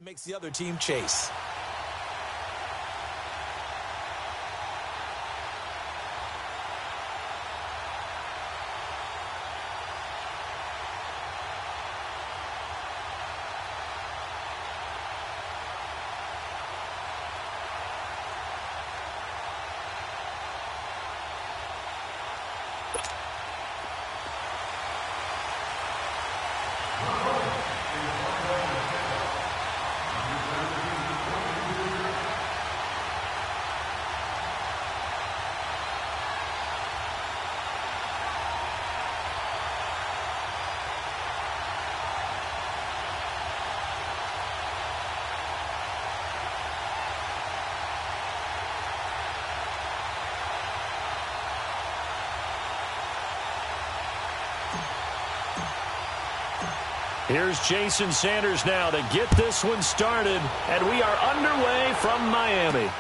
It makes the other team chase. Here's Jason Sanders now to get this one started, and we are underway from Miami.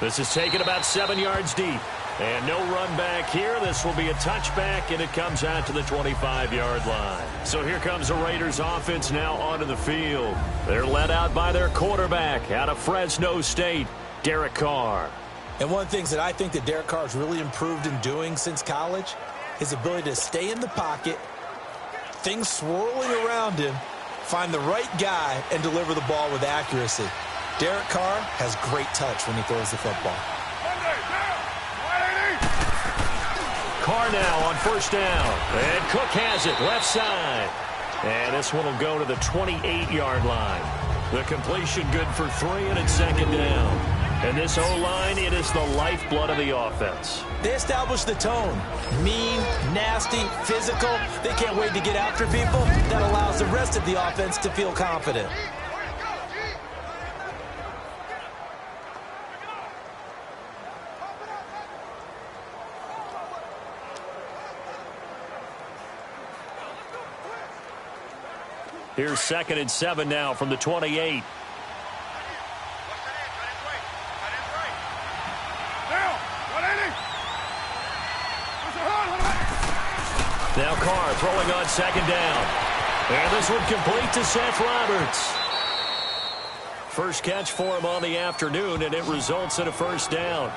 This is taken about 7 yards deep, and no run back here. This will be a touchback, and it comes out to the 25-yard line. So here comes the Raiders offense now onto the field. They're led out by their quarterback out of Fresno State, Derek Carr. And one of the things that I think that Derek Carr has really improved in doing since college, his ability to stay in the pocket, things swirling around him, find the right guy, and deliver the ball with accuracy. Derek Carr has great touch when he throws the football. Carr now on first down. And Cook has it left side. And this one will go to the 28-yard line. The completion good for 3, and it's second down. And this O-line, it is the lifeblood of the offense. They establish the tone. Mean, nasty, physical. They can't wait to get after people. That allows the rest of the offense to feel confident. Here's 2nd and 7 now from the 28. Now Carr throwing on second down. And this one complete to Seth Roberts. First catch for him on the afternoon, and it results in a first down.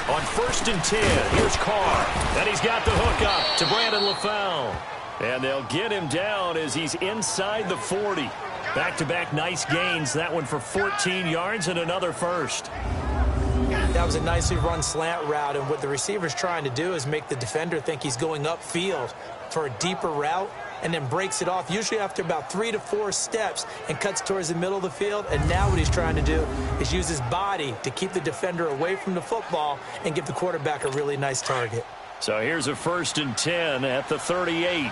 On 1st and 10, here's Carr. And he's got the hook up to Brandon LaFell. And they'll get him down as he's inside the 40. Back-to-back nice gains. That one for 14 yards and another first. That was a nicely run slant route, and what the receiver's trying to do is make the defender think he's going upfield for a deeper route, and then breaks it off, usually after about 3 to 4 steps, and cuts towards the middle of the field. And now what he's trying to do is use his body to keep the defender away from the football and give the quarterback a really nice target. So here's a 1st and 10 at the 38.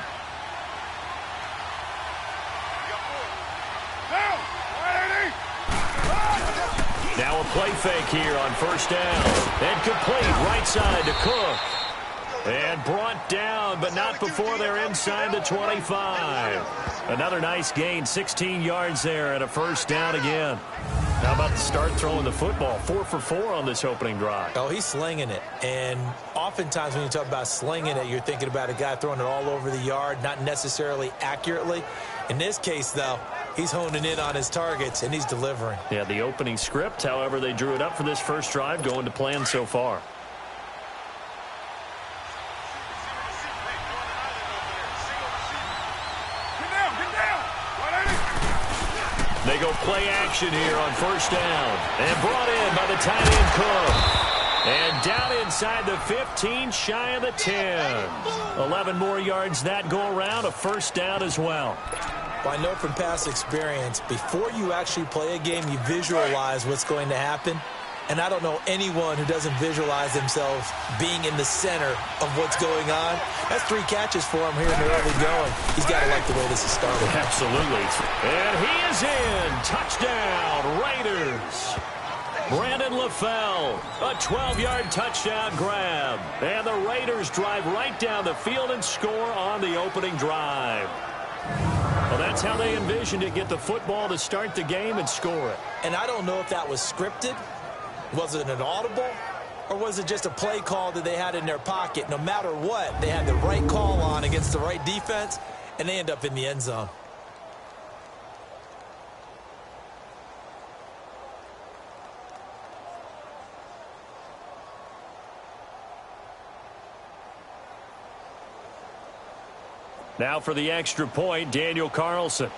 Now a play fake here on first down. And complete right side to Cook. And brought down, but not before they're inside the 25. Another nice gain, 16 yards there, and a first down again. How about the start throwing the football? 4 for 4 on this opening drive. Oh, he's slinging it. And oftentimes when you talk about slinging it, you're thinking about a guy throwing it all over the yard, not necessarily accurately. In this case, though, he's honing in on his targets, and he's delivering. Yeah, the opening script, however, they drew it up for this first drive, going to plan so far. They go play action here on first down. And brought in by the tight end Cook. And down inside the 15, shy of the 10. 11 more yards that go around, a first down as well. Well, I know from past experience, before you actually play a game, you visualize what's going to happen. And I don't know anyone who doesn't visualize themselves being in the center of what's going on. That's 3 catches for him here in the early going. He's got to like the way this is started. Absolutely. And he is in. Touchdown, Raiders. Brandon LaFell, a 12-yard touchdown grab. And the Raiders drive right down the field and score on the opening drive. Well, that's how they envisioned it, get the football to start the game and score it. And I don't know if that was scripted. Was it an audible? Or was it just a play call that they had in their pocket? No matter what, they had the right call on against the right defense, and they end up in the end zone. Now for the extra point, Daniel Carlson.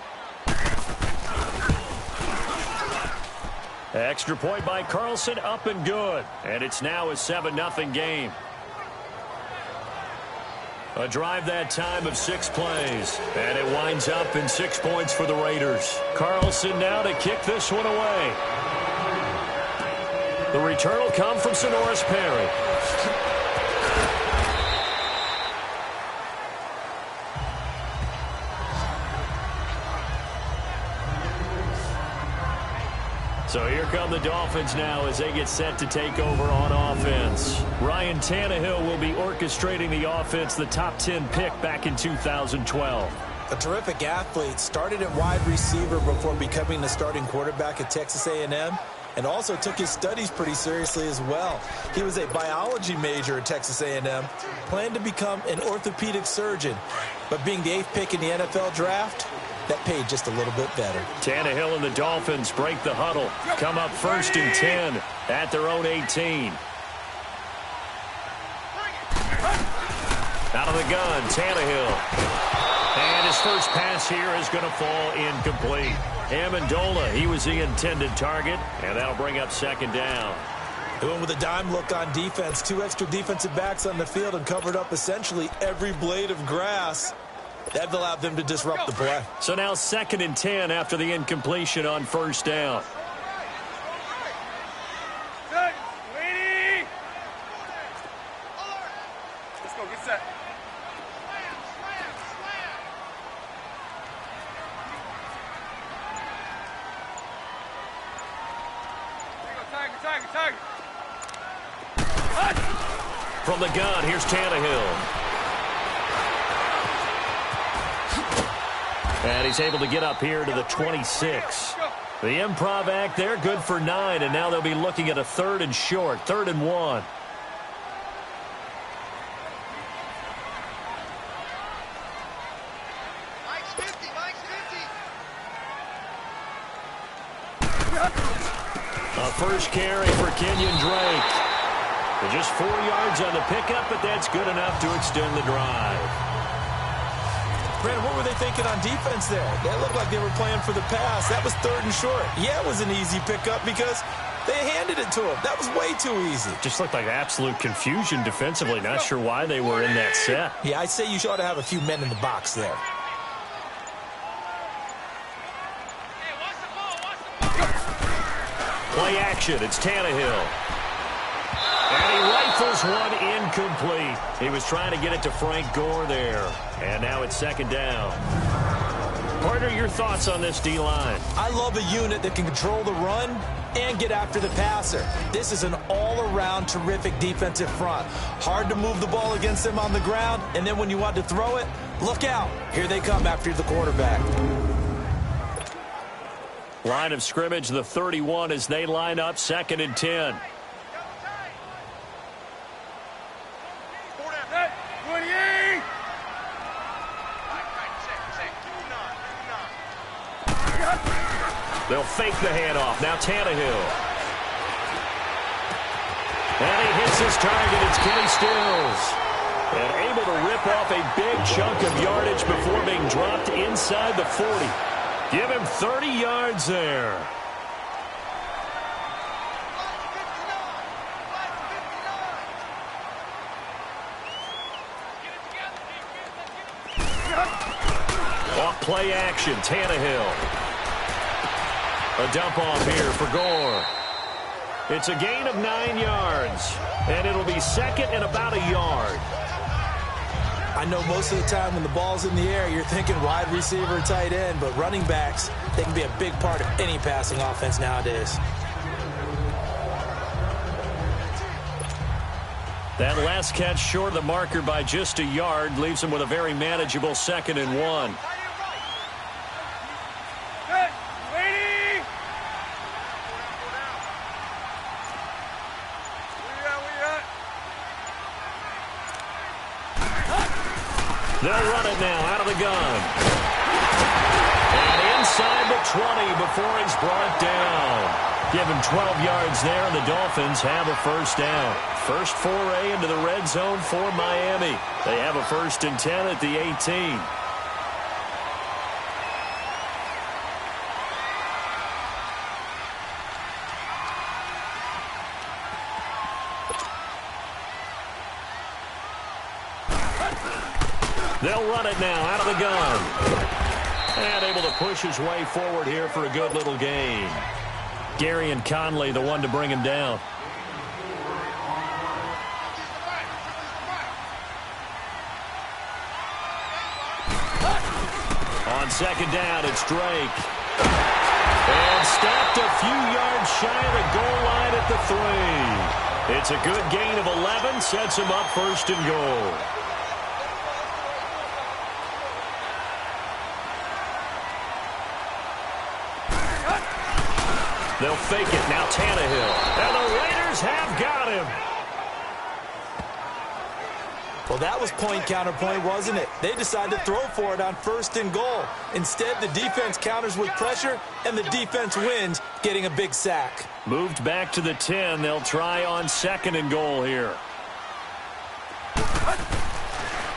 Extra point by Carlson, up and good. And it's now a 7-0 game. A drive that time of 6 plays. And it winds up in 6 points for the Raiders. Carlson now to kick this one away. The return will come from Sonoris Perry. So here come the Dolphins now as they get set to take over on offense. Ryan Tannehill will be orchestrating the offense, the top 10 pick back in 2012. A terrific athlete, started at wide receiver before becoming the starting quarterback at Texas A&M, and also took his studies pretty seriously as well. He was a biology major at Texas A&M, planned to become an orthopedic surgeon, but being the 8th pick in the NFL draft, that paid just a little bit better. Tannehill and the Dolphins break the huddle. Come up 1st and 10 at their own 18. Out of the gun, Tannehill. And his first pass here is going to fall incomplete. Amendola, he was the intended target, and that'll bring up 2nd down. They went with a dime look on defense. 2 extra defensive backs on the field and covered up essentially every blade of grass. That allowed them to disrupt the play. So now 2nd and 10 after the incompletion on 1st down. Let's go, get set. Tiger. From the gun, here's Tannehill. And he's able to get up here to the 26. The improv act there, good for 9, and now they'll be looking at a 3rd and short, 3rd and 1. A first carry for Kenyon Drake. Just 4 yards on the pickup, but that's good enough to extend the drive. Brandon, what were they thinking on defense there? They looked like they were playing for the pass. That was 3rd and short. Yeah, it was an easy pickup because they handed it to him. That was way too easy. Just looked like absolute confusion defensively. Not sure why they were in that set. Yeah, I'd say you ought to have a few men in the box there. Play action. It's Tannehill. And he rifles one incomplete. He was trying to get it to Frank Gore there. And now it's 2nd down. Partner, your thoughts on this D-line? I love a unit that can control the run and get after the passer. This is an all-around terrific defensive front. Hard to move the ball against them on the ground, and then when you want to throw it, look out. Here they come after the quarterback. Line of scrimmage, the 31 as they line up 2nd and 10. They'll fake the handoff. Now Tannehill. And he hits his target. It's Kenny Stills. And able to rip off a big chunk of yardage before being dropped inside the 40. Give him 30 yards there. Off play action, Tannehill. A dump off here for Gore. It's a gain of 9 yards, and it'll be second and about a yard. I know most of the time when the ball's in the air, you're thinking wide receiver, tight end, but running backs, they can be a big part of any passing offense nowadays. That last catch short of the marker by just a yard leaves him with a very manageable 2nd and 1. They'll run it now out of the gun. And inside the 20 before he's brought down. Give him 12 yards there, and the Dolphins have a first down. First foray into the red zone for Miami. They have a 1st and 10 at the 18. They'll run it now out of the gun. And able to push his way forward here for a good little gain. Gary and Conley, the one to bring him down. On 2nd down, it's Drake. And stopped a few yards shy of the goal line at the 3. It's a good gain of 11, sets him up 1st and goal. They'll fake it. Now Tannehill. And the Raiders have got him. Well, that was point counterpoint, wasn't it? They decided to throw for it on 1st and goal. Instead, the defense counters with pressure, and the defense wins, getting a big sack. Moved back to the 10. They'll try on 2nd and goal here.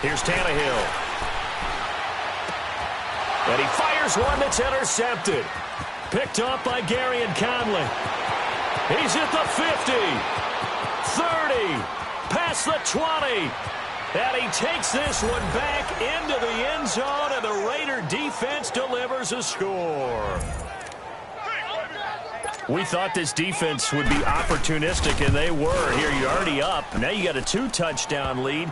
Here's Tannehill. And he fires one that's intercepted. Picked up by Gary and Conley. He's at the 50, 30, past the 20. And he takes this one back into the end zone, and the Raider defense delivers a score. We thought this defense would be opportunistic, and they were. Here, you're already up. Now you got a 2-touchdown lead.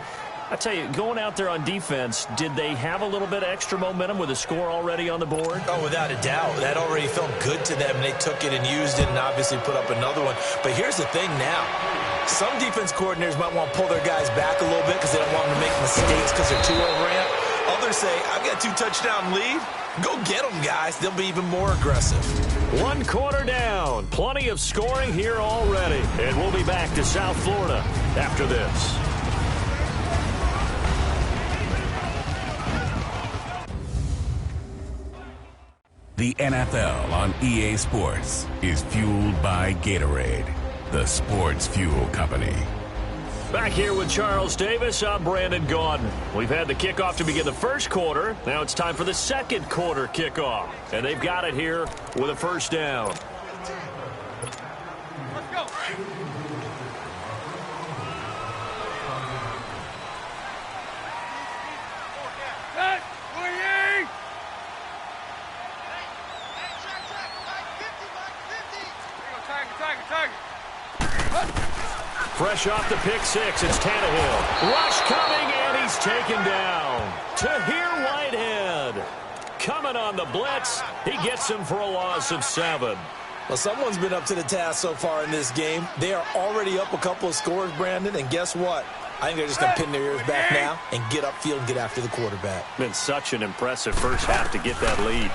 I tell you, going out there on defense, did they have a little bit of extra momentum with a score already on the board? Oh, without a doubt. That already felt good to them. They took it and used it and obviously put up another one. But here's the thing now. Some defense coordinators might want to pull their guys back a little bit because they don't want them to make mistakes because they're too overamped. Others say, I've got a 2-touchdown lead. Go get them, guys. They'll be even more aggressive. 1 quarter down. Plenty of scoring here already. And we'll be back to South Florida after this. The NFL on EA Sports is fueled by Gatorade, the sports fuel company. Back here with Charles Davis, I'm Brandon Gaudin. We've had the kickoff to begin the first quarter. Now it's time for the second quarter kickoff. And they've got it here with a first down. Let's go. Fresh off the pick six, it's Tannehill. Rush coming, and he's taken down. Tahir Whitehead coming on the blitz. He gets him for a loss of 7. Well, someone's been up to the task so far in this game. They are already up a couple of scores, Brandon, and guess what? I think they're just going to pin their ears back now and get upfield and get after the quarterback. Been such an impressive first half to get that lead.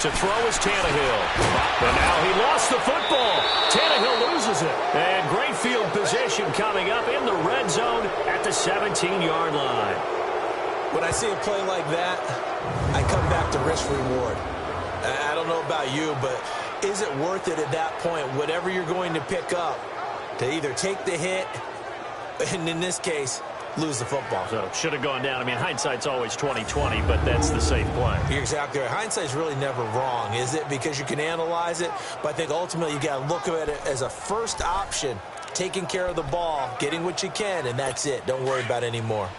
To throw is Tannehill. And now he lost the football. Tannehill loses it. And great field position coming up in the red zone at the 17-yard line. When I see a play like that, I come back to risk-reward. I don't know about you, but is it worth it at that point, whatever you're going to pick up, to either take the hit, and in this case, lose the football? So should have gone down. I mean, hindsight's always 20/20, but that's the safe play. You're exactly right. Hindsight's really never wrong, is it? Because you can analyze it, but I think ultimately you got to look at it as a first option, taking care of the ball, getting what you can, and that's it. Don't worry about it anymore.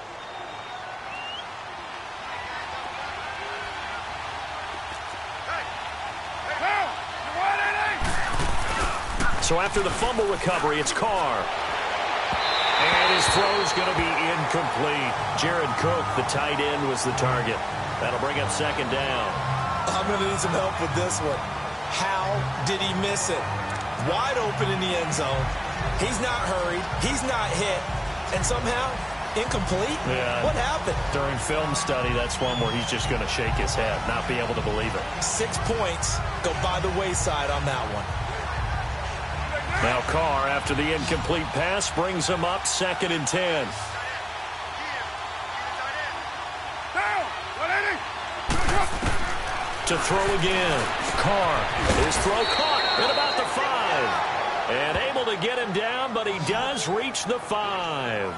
So after the fumble recovery, it's Carr. And his throw's going to be incomplete. Jared Cook, the tight end, was the target. That'll bring up second down. I'm going to need some help with this one. How did he miss it? Wide open in the end zone. He's not hurried. He's not hit. And somehow, incomplete? Yeah. What happened? During film study, that's one where he's just going to shake his head, not be able to believe it. 6 points go by the wayside on that one. Now Carr, after the incomplete pass, brings him up 2nd and 10. To throw again. Carr, his throw caught at about the 5. And able to get him down, but he does reach the 5.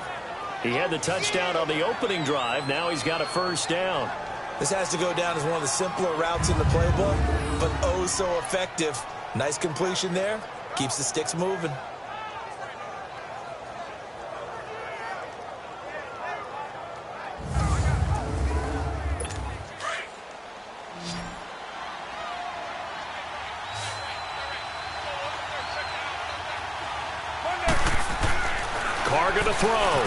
He had the touchdown on the opening drive. Now he's got a first down. This has to go down as one of the simpler routes in the playbook, but oh so effective. Nice completion there. Keeps the sticks moving. Carr going to throw.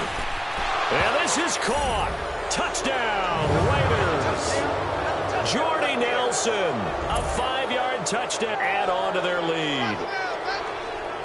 And this is caught. Touchdown, Raiders. Jordy Nelson, a 5-yard touchdown. Add on to their lead.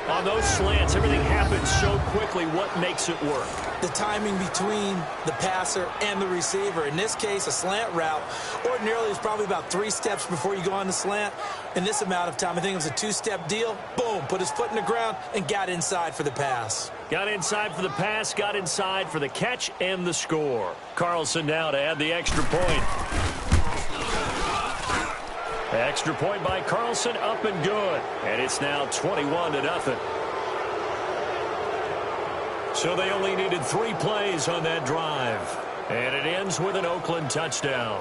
On those slants, everything happens so quickly. What makes it work? The timing between the passer and the receiver. In this case, a slant route ordinarily is probably about 3 steps before you go on the slant. In this amount of time, I think it was a 2-step deal. Boom, put his foot in the ground and got inside for the pass. Got inside for the pass, got inside for the catch and the score. Carlson now to add the extra point. Extra point by Carlson, up and good. And it's now 21-0. So they only needed 3 plays on that drive. And it ends with an Oakland touchdown.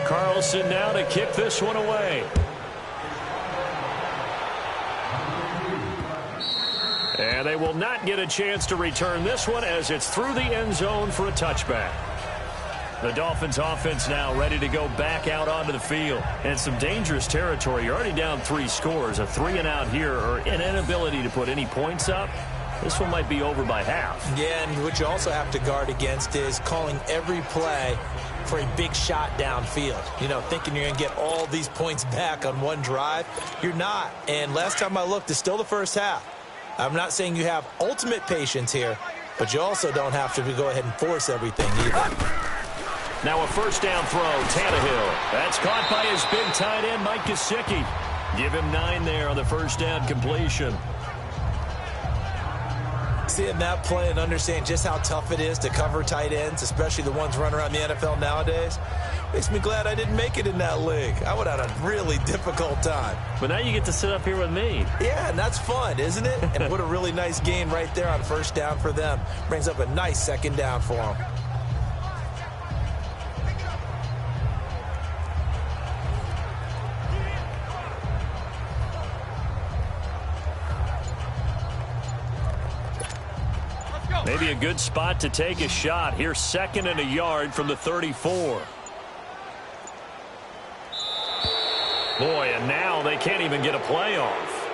Carlson now to kick this one away. And they will not get a chance to return this one as it's through the end zone for a touchback. The Dolphins offense now ready to go back out onto the field. And some dangerous territory. You're already down 3 scores. A 3-and-out here or an inability to put any points up. This one might be over by half. Yeah, and what you also have to guard against is calling every play for a big shot downfield. You know, thinking you're going to get all these points back on one drive. You're not. And last time I looked, it's still the first half. I'm not saying you have ultimate patience here, but you also don't have to go ahead and force everything either. Now a first down throw, Tannehill. That's caught by his big tight end, Mike Gesicki. Give him 9 there on the first down completion. Seeing that play and understand just how tough it is to cover tight ends, especially the ones running around the NFL nowadays, makes me glad I didn't make it in that league. I would have had a really difficult time. But now you get to sit up here with me. Yeah, and that's fun, isn't it? And what a really nice gain right there on first down for them. Brings up a nice second down for them. Maybe a good spot to take a shot. Here's 2nd and a yard from the 34. Boy, and now they can't even get a play off.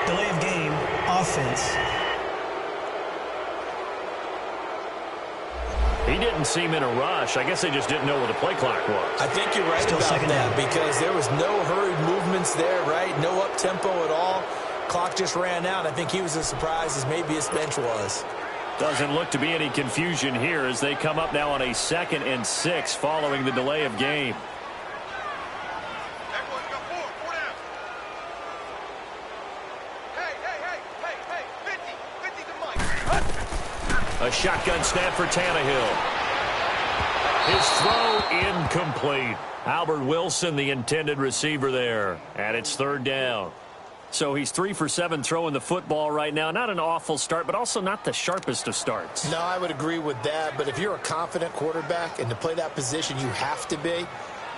Delay of game, offense. He didn't seem in a rush. I guess they just didn't know what the play clock was. I think you're right Still about second that down. because there was no hurried movements there, right? No up-tempo at all. Clock just ran out. I think he was as surprised as maybe his bench was. Doesn't look to be any confusion here as they come up now on a 2nd and 6 following the delay of game. Everyone's got 4 down. Hey, 50 to Mike. A shotgun snap for Tannehill. His throw incomplete. Albert Wilson, the intended receiver there. And it's 3rd down. So he's 3 for 7 throwing the football right now. Not an awful start, but also not the sharpest of starts. No, I would agree with that. But if you're a confident quarterback and to play that position, you have to be.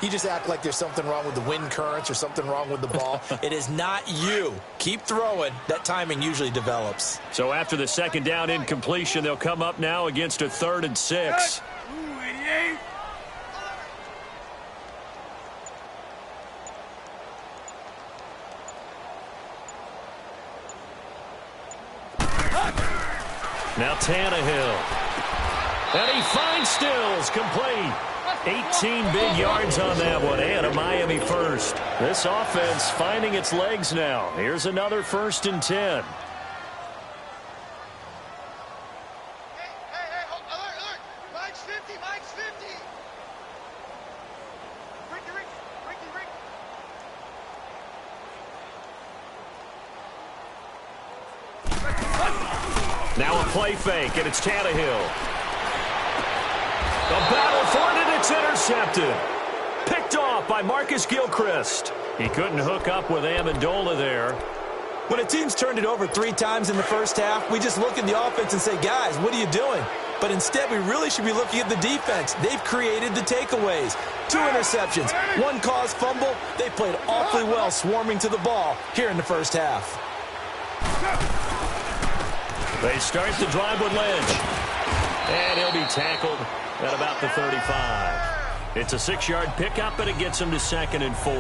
You just act like there's something wrong with the wind currents or something wrong with the ball. It is not you. Keep throwing. That timing usually develops. So after the second down incompletion, they'll come up now against a 3rd and 6. Ooh, 88. Now Tannehill. And he finds Stills, complete. 18 big yards on that one, and a Miami first. This offense finding its legs now. Here's another 1st and 10. Hey, alert. Mike's 50. Ricky. Now a play fake, and it's Tannehill. The battle for it, and it's intercepted. Picked off by Marcus Gilchrist. He couldn't hook up with Amendola there. When a team's turned it over 3 times in the first half, we just look at the offense and say, guys, what are you doing? But instead, we really should be looking at the defense. They've created the takeaways. 2 interceptions, 1 caused fumble. They played awfully well swarming to the ball here in the first half. They start the drive with Lynch. And he'll be tackled at about the 35. It's a 6-yard pickup, and it gets him to 2nd and 4.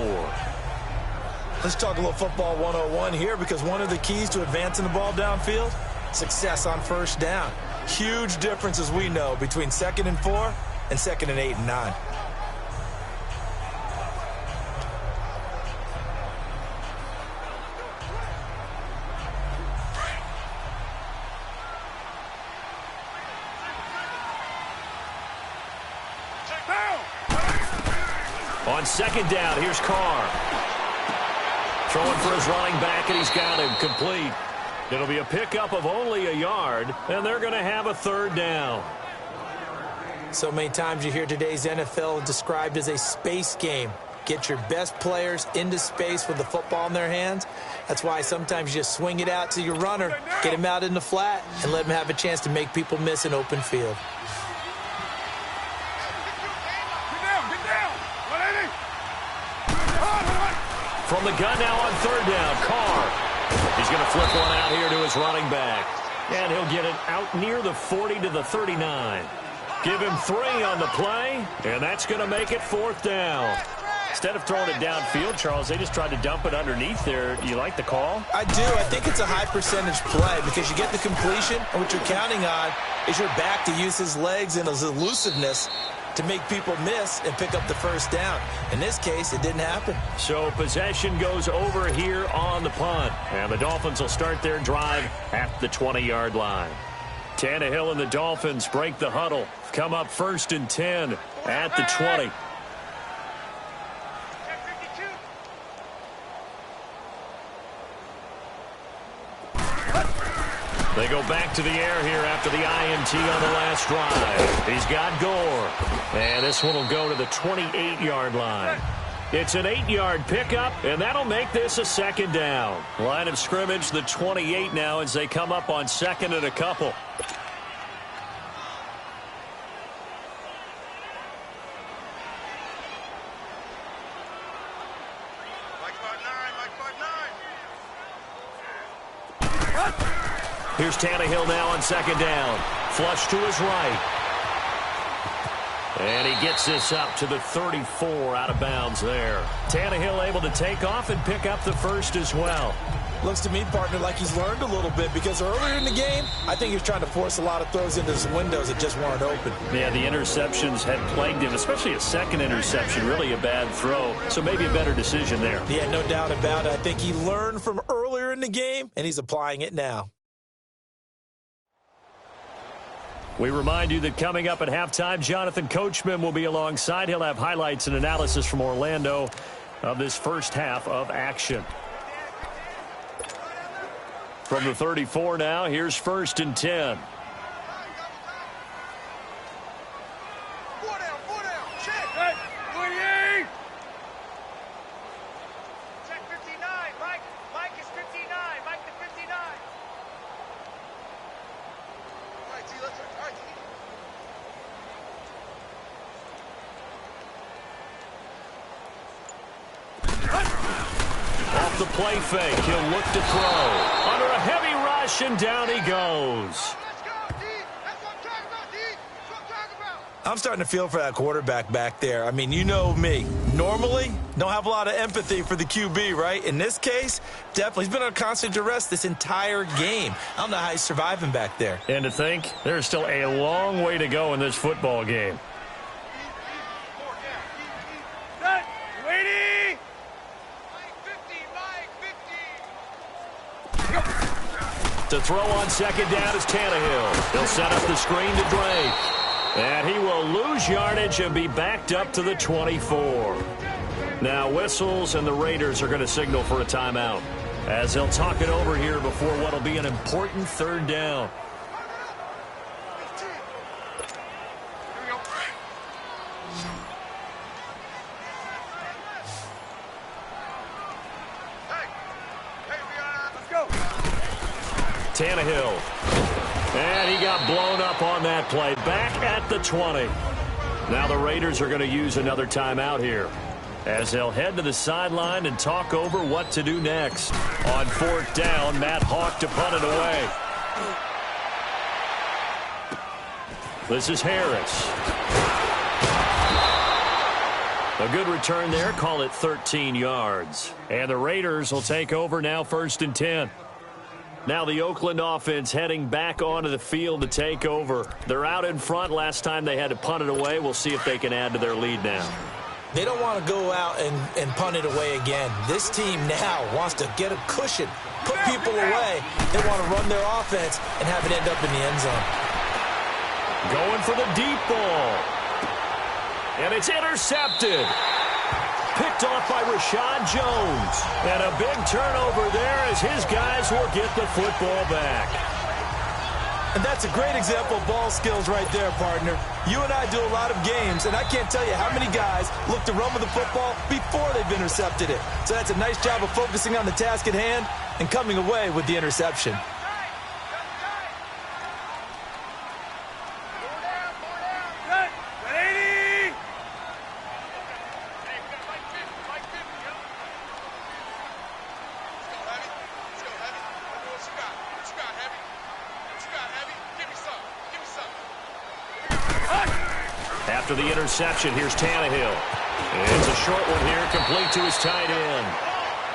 Let's talk a little football 101 here, because one of the keys to advancing the ball downfield, success on first down. Huge difference, as we know, between 2nd and 4 and 2nd and 8 and 9. On 2nd down, here's Carr. Throwing for his running back, and he's got him complete. It'll be a pickup of only a yard, and they're going to have a 3rd down. So many times you hear today's NFL described as a space game. Get your best players into space with the football in their hands. That's why sometimes you just swing it out to your runner, get him out in the flat, and let him have a chance to make people miss an open field. From the gun now on 3rd down, Carr. He's going to flip one out here to his running back. And he'll get it out near the 40 to the 39. Give him 3 on the play, and that's going to make it 4th down. Instead of throwing it downfield, Charles, they just tried to dump it underneath there. You like the call? I do. I think it's a high percentage play because you get the completion, and what you're counting on is your back to use his legs and his elusiveness to make people miss and pick up the first down. In this case, it didn't happen. So possession goes over here on the punt. And the Dolphins will start their drive at the 20-yard line. Tannehill and the Dolphins break the huddle. Come up 1st and 10 at the 20. They go back to the air here after the INT on the last drive. He's got Gore. And this one will go to the 28-yard line. It's an 8-yard pickup, and that'll make this a 2nd down. Line of scrimmage, the 28 now as they come up on 2nd and a couple. Here's Tannehill now on 2nd down. Flush to his right. And he gets this up to the 34 out of bounds there. Tannehill able to take off and pick up the 1st as well. Looks to me, partner, like he's learned a little bit because earlier in the game, I think he was trying to force a lot of throws into his windows that just weren't open. Yeah, the interceptions had plagued him, especially a 2nd interception, really a bad throw. So maybe a better decision there. Yeah, no doubt about it. I think he learned from earlier in the game, and he's applying it now. We remind you that coming up at halftime, Jonathan Coachman will be alongside. He'll have highlights and analysis from Orlando of this first half of action. From the 34 now, here's 1st and 10. Four down, check. Hey, 48. Check 59, Mike is 59. off the play fake. He'll look to throw. Under a heavy rush, and down he goes. I'm starting to feel for that quarterback back there. I mean, you know me. Normally, don't have a lot of empathy for the QB, right? In this case, definitely. He's been under constant duress this entire game. I don't know how he's surviving back there. And to think, there's still a long way to go in this football game. To throw on second down is Tannehill. He'll set up the screen to Drake. And he will lose yardage and be backed up to the 24. Now whistles, and the Raiders are going to signal for a timeout, as they'll talk it over here before what will be an important third down. Tannehill. And he got blown up on that play. Back at the 20. Now the Raiders are going to use another timeout here, as they'll head to the sideline and talk over what to do next. On fourth down, Matt Hawk to punt it away. This is Harris. A good return there. Call it 13 yards. And the Raiders will take over now, 1st and 10. Now the Oakland offense heading back onto the field to take over. They're out in front. Last time they had to punt it away. We'll see if they can add to their lead now. They don't want to go out and punt it away again. This team now wants to get a cushion, put people away. They want to run their offense and have it end up in the end zone. Going for the deep ball. And it's intercepted. Picked off by Rashad Jones. And a big turnover there as his guys will get the football back. And that's a great example of ball skills right there, partner. You and I do a lot of games, and I can't tell you how many guys look to run with the football before they've intercepted it. So that's a nice job of focusing on the task at hand and coming away with the interception. After the interception, here's Tannehill. It's a short one here, complete to his tight end.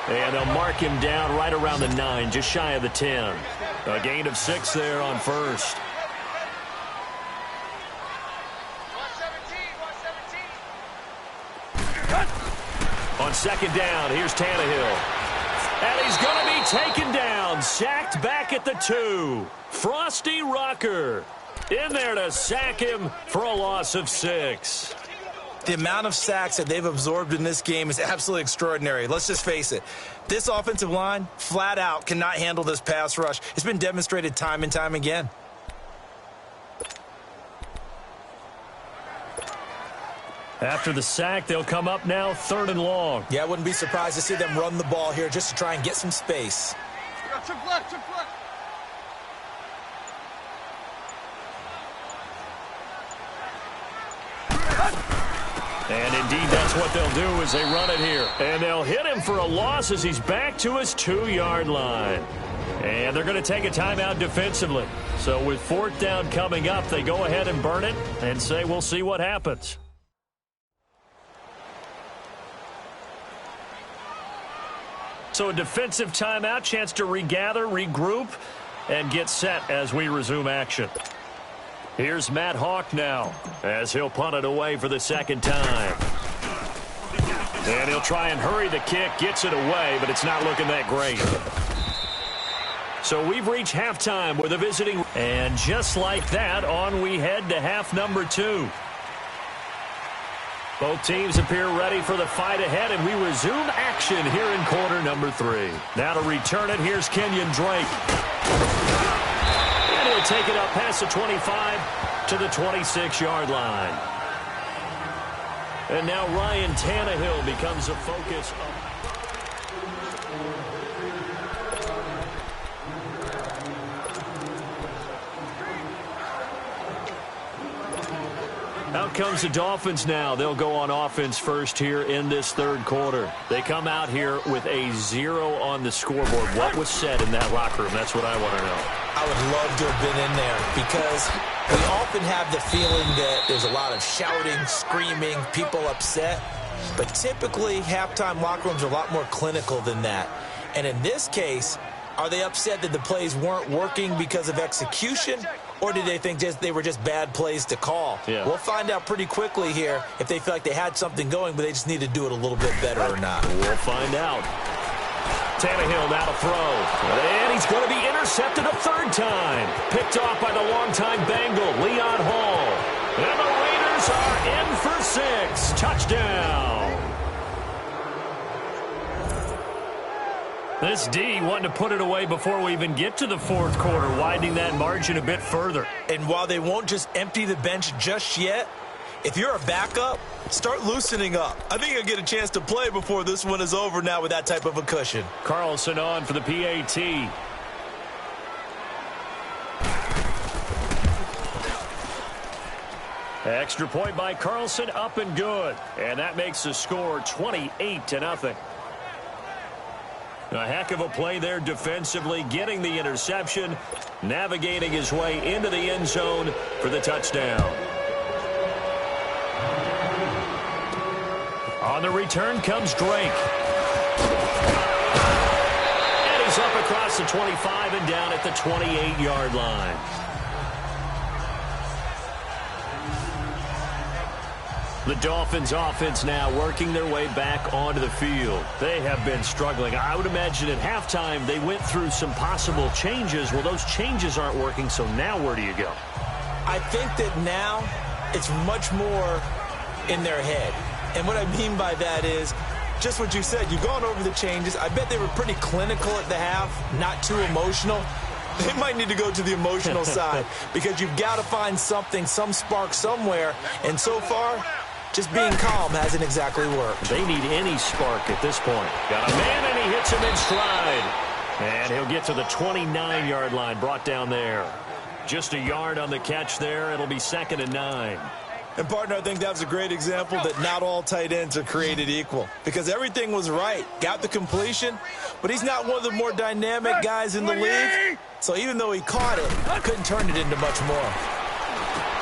And they'll mark him down right around the 9, just shy of the 10. A gain of 6 there on first. On second down, here's Tannehill. And he's going to be taken down, sacked back at the 2. Frosty Rucker in there to sack him for a loss of 6. The amount of sacks that they've absorbed in this game is absolutely extraordinary. Let's just face it. This offensive line, flat out, cannot handle this pass rush. It's been demonstrated time and time again. After the sack, they'll come up now 3rd and long. Yeah, I wouldn't be surprised to see them run the ball here just to try and get some space. Check left. And indeed, that's what they'll do as they run it here. And they'll hit him for a loss as he's back to his 2-yard line. And they're going to take a timeout defensively. So with 4th down coming up, they go ahead and burn it and say we'll see what happens. So a defensive timeout, chance to regather, regroup, and get set as we resume action. Here's Matt Hawk now, as he'll punt it away for the 2nd time. And he'll try and hurry the kick, gets it away, but it's not looking that great. So we've reached halftime with a visiting. And just like that, on we head to half number 2. Both teams appear ready for the fight ahead, and we resume action here in quarter number 3. Now to return it, here's Kenyon Drake. And he'll take it up past the 25 to the 26-yard line. And now Ryan Tannehill becomes a focus. Out comes the Dolphins now. They'll go on offense first here in this third quarter. They come out here with a 0 on the scoreboard. What was said in that locker room? That's what I want to know. I would love to have been in there because we often have the feeling that there's a lot of shouting, screaming, people upset. But typically, halftime locker rooms are a lot more clinical than that. And in this case, are they upset that the plays weren't working because of execution? Or did they think they were just bad plays to call? Yeah. We'll find out pretty quickly here if they feel like they had something going, but they just need to do it a little bit better or not. We'll find out. Tannehill now to throw. And he's going to be intercepted a third time. Picked off by the longtime Bengal, Leon Hall. And the Raiders are in for 6. Touchdown. This D wanting to put it away before we even get to the fourth quarter, widening that margin a bit further. And while they won't just empty the bench just yet, if you're a backup, start loosening up. I think you'll get a chance to play before this one is over now with that type of a cushion. Carlson on for the PAT. Extra point by Carlson, up and good. And that makes the score 28-0. A heck of a play there defensively, getting the interception, navigating his way into the end zone for the touchdown. On the return comes Drake. And he's up across the 25 and down at the 28-yard line. The Dolphins offense now working their way back onto the field. They have been struggling. I would imagine at halftime they went through some possible changes. Well, those changes aren't working, so now where do you go? I think that now it's much more in their head. And what I mean by that is just what you said. You've gone over the changes. I bet they were pretty clinical at the half, not too emotional. They might need to go to the emotional side because you've got to find something, some spark somewhere. And so far, just being calm hasn't exactly worked. They need any spark at this point. Got a man, and he hits him in stride. And he'll get to the 29-yard line, brought down there. Just a yard on the catch there. It'll be 2nd and 9. And, partner, I think that was a great example that not all tight ends are created equal because everything was right. Got the completion, but he's not one of the more dynamic guys in the league. So even though he caught it, couldn't turn it into much more.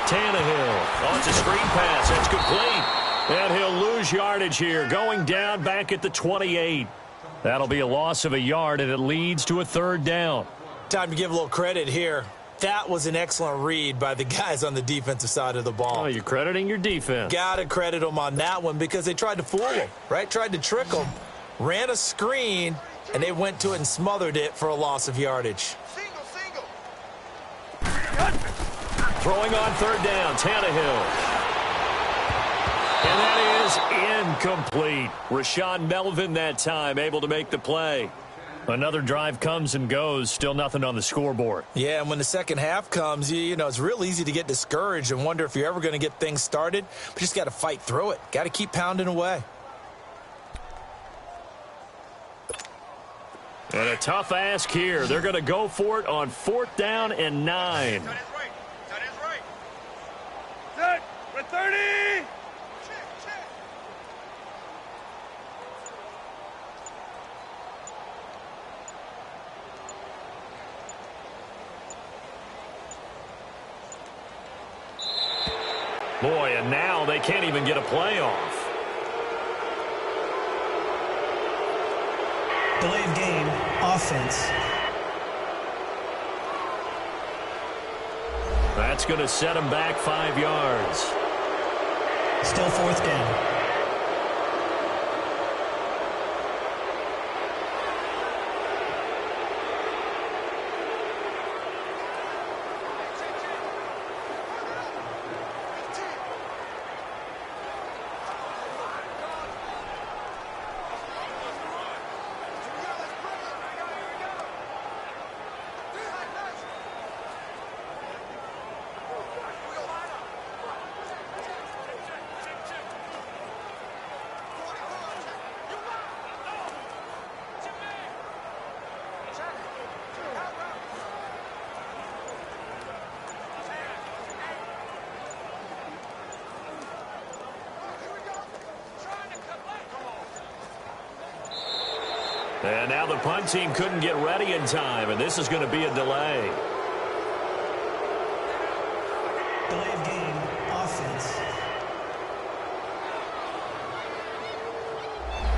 Tannehill. Oh, it's a screen pass. That's complete. And he'll lose yardage here, going down back at the 28. That'll be a loss of a yard, and it leads to a 3rd down. Time to give a little credit here. That was an excellent read by the guys on the defensive side of the ball. Oh, you're crediting your defense. Got to credit them on that one because they tried to fool him, right? Tried to trick him. Ran a screen, and they went to it and smothered it for a loss of yardage. Single. Throwing on 3rd down, Tannehill. And that is incomplete. Rashawn Melvin that time able to make the play. Another drive comes and goes, still nothing on the scoreboard. Yeah, and when the second half comes, you know, it's real easy to get discouraged and wonder if you're ever going to get things started. But you just got to fight through it. Got to keep pounding away. And a tough ask here. They're going to go for it on 4th down and 9. That is right. Set. We're 30. Check. Boy, and now they can't even get a play off. Delay of game, offense. That's going to set them back 5 yards. Still 4th down. And now the punt team couldn't get ready in time, and this is going to be a delay. Delay of game, offense.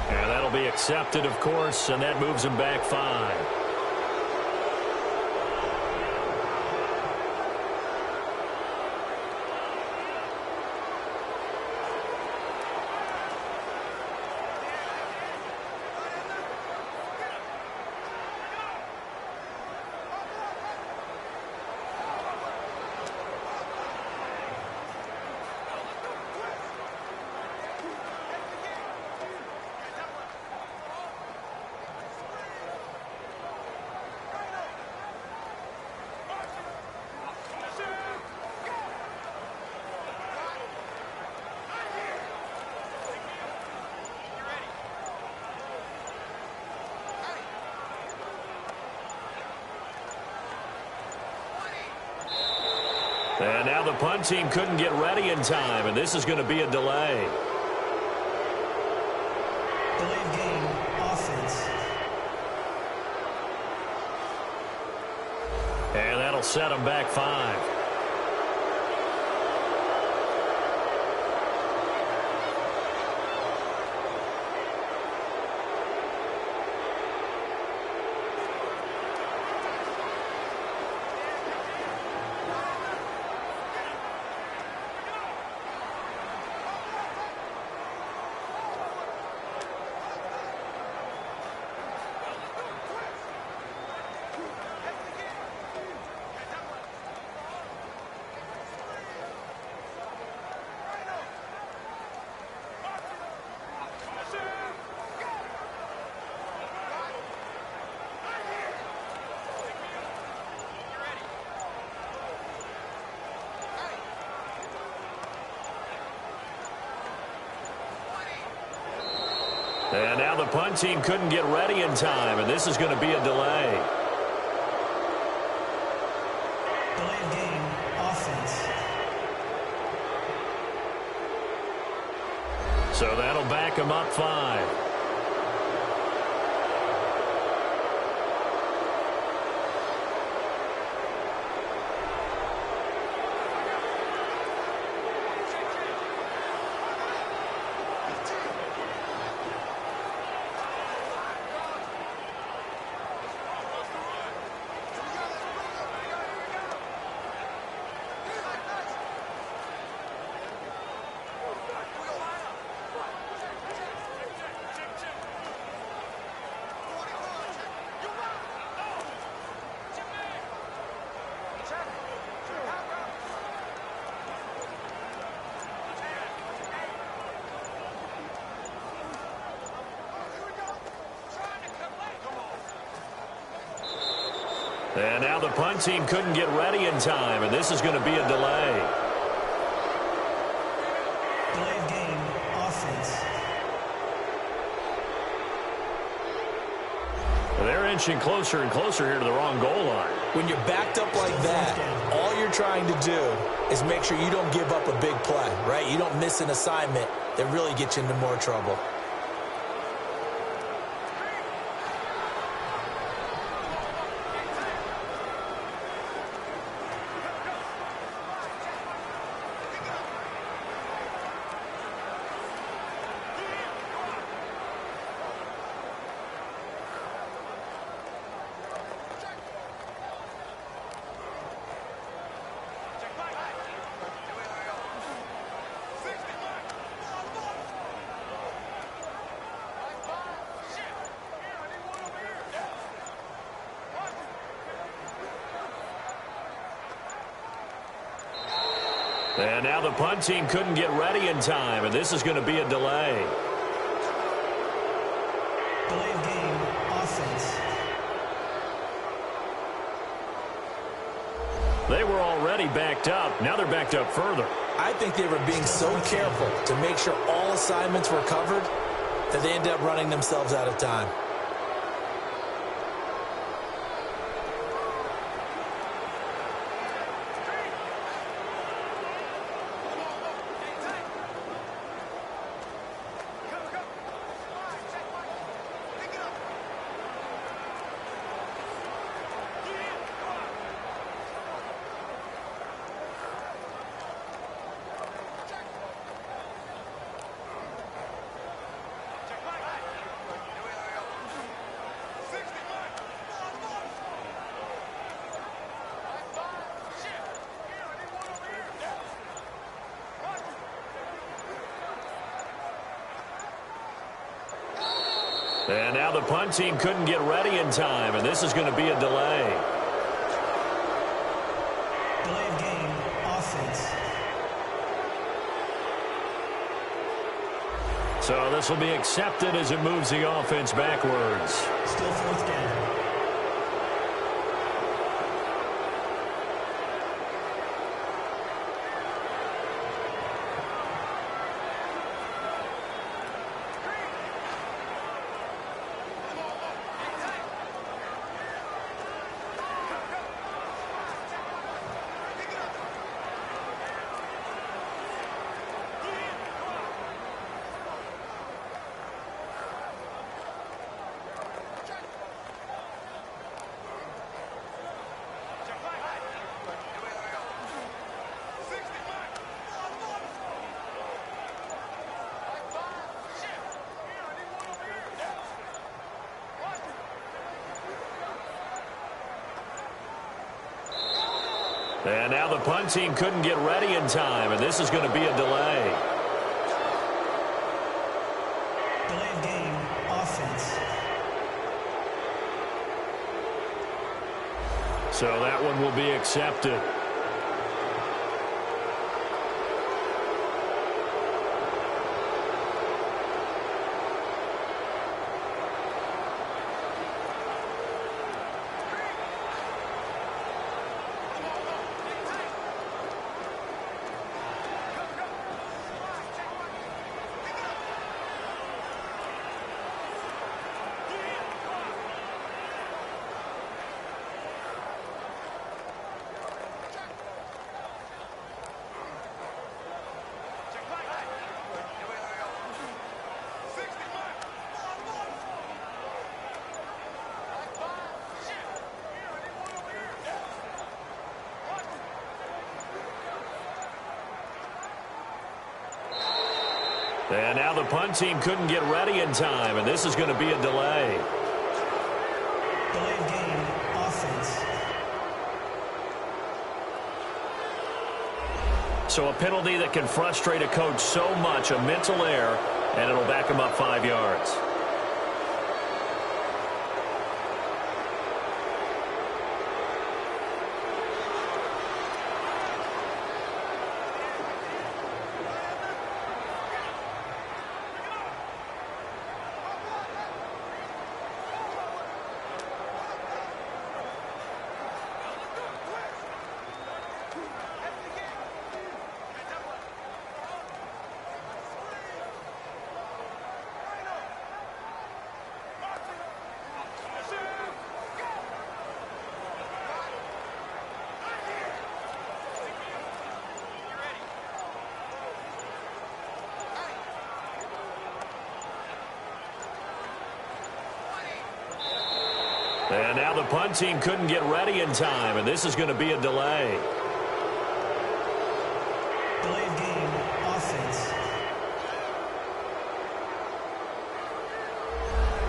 And that'll be accepted, of course, and that moves him back 5. And now the punt team couldn't get ready in time, and this is going to be a delay. Delay of game, offense. And that'll set him back 5. And now the punt team couldn't get ready in time, and this is going to be a delay. Delay of game, offense. So that'll back him up 5. And now the punt team couldn't get ready in time, and this is going to be a delay. Delay of game, offense. Well, they're inching closer and closer here to the wrong goal line. When you're backed up like that, all you're trying to do is make sure you don't give up a big play, right? You don't miss an assignment that really gets you into more trouble. And now the punt team couldn't get ready in time, and this is going to be a delay. Delay of game, offense. They were already backed up. Now they're backed up further. I think they were being so careful to make sure all assignments were covered that they ended up running themselves out of time. And now the punt team couldn't get ready in time, and this is going to be a delay. Delay of game, offense. So this will be accepted as it moves the offense backwards. Still fourth down. And now the punt team couldn't get ready in time, and this is going to be a delay. Delay of game, offense. So that one will be accepted. And now the punt team couldn't get ready in time, and this is going to be a delay. Delay of game, offense. So a penalty that can frustrate a coach so much, a mental error, and it'll back him up 5 yards. And now the punt team couldn't get ready in time, and this is going to be a delay. Delay of game, offense.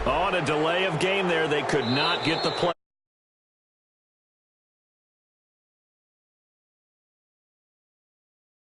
On a delay of game there, they could not get the play.